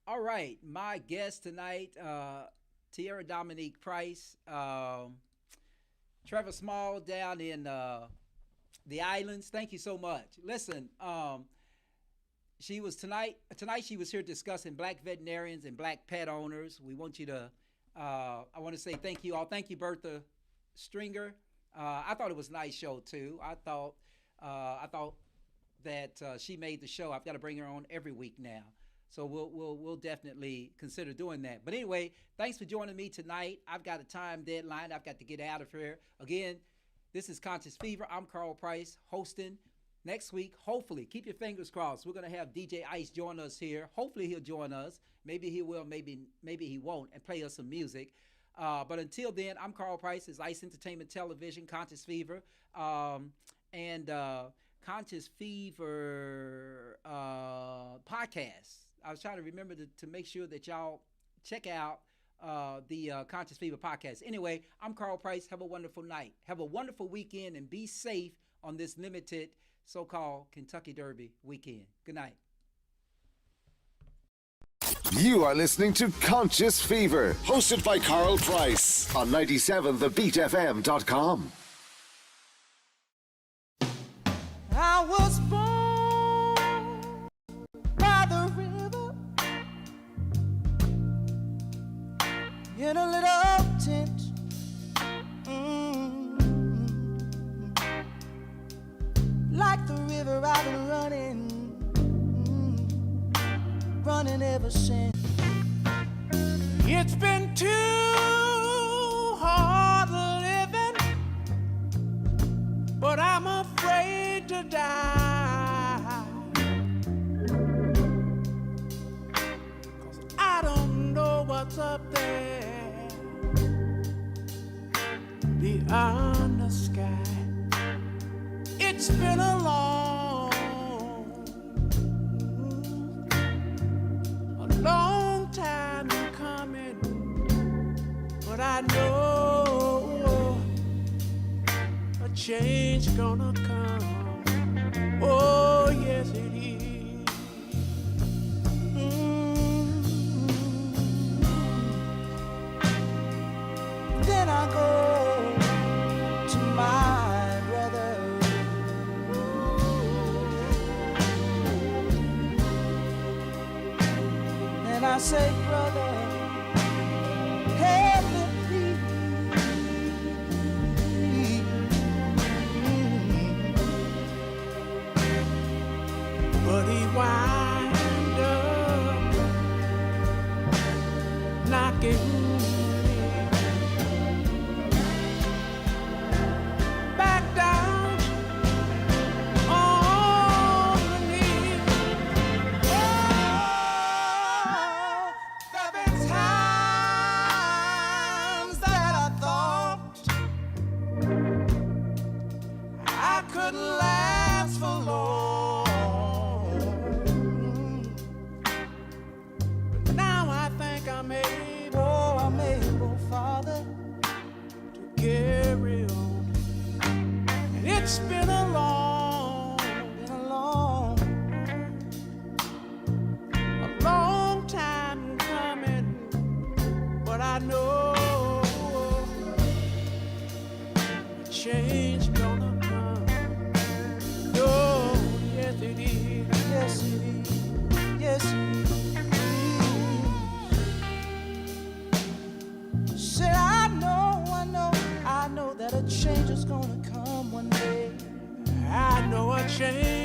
All right. My guest tonight, Tierra Dominique Price, Trevor Small down in the islands. Thank you so much. Listen, she was tonight she was here discussing black veterinarians and black pet owners. We want you to, I want to say thank you all. Thank you, Bertha Stringer. I thought it was a nice show too. I thought that she made the show. I've got to bring her on every week now, so we'll definitely consider doing that. But anyway, thanks for joining me tonight. I've got a time deadline. I've got to get out of here. Again, this is Conscious Fever. I'm Carl Price hosting. Next week, hopefully, keep your fingers crossed. We're gonna have DJ Ice join us here. Hopefully, he'll join us. Maybe he will. Maybe he won't, and play us some music. But until then, I'm Carl Price. It's Ice Entertainment Television, Conscious Fever, and Conscious Fever podcast. I was trying to remember to make sure that y'all check out the Conscious Fever podcast. Anyway, I'm Carl Price. Have a wonderful night. Have a wonderful weekend, and be safe on this limited so-called Kentucky Derby weekend. Good night. You are listening to Conscious Fever, hosted by Carl Price on 97thebeatfm.com. I was born by the river in a little tent. Like the river I've been running ever since. It's been too hard living, but I'm afraid to die. 'Cause I don't know what's up there beyond the sky. It's been a long time coming, but I know a change gonna come. Oh yes it is. Then I go to my brother. And I say, brother, help me please. But he wind up knocking back down on the knee. There've been times that I thought I couldn't last for long, but now I think I'm able, Father, to carry on. And it's been a long time coming, but I know a change gonna come. Oh. gonna come one day. I know a change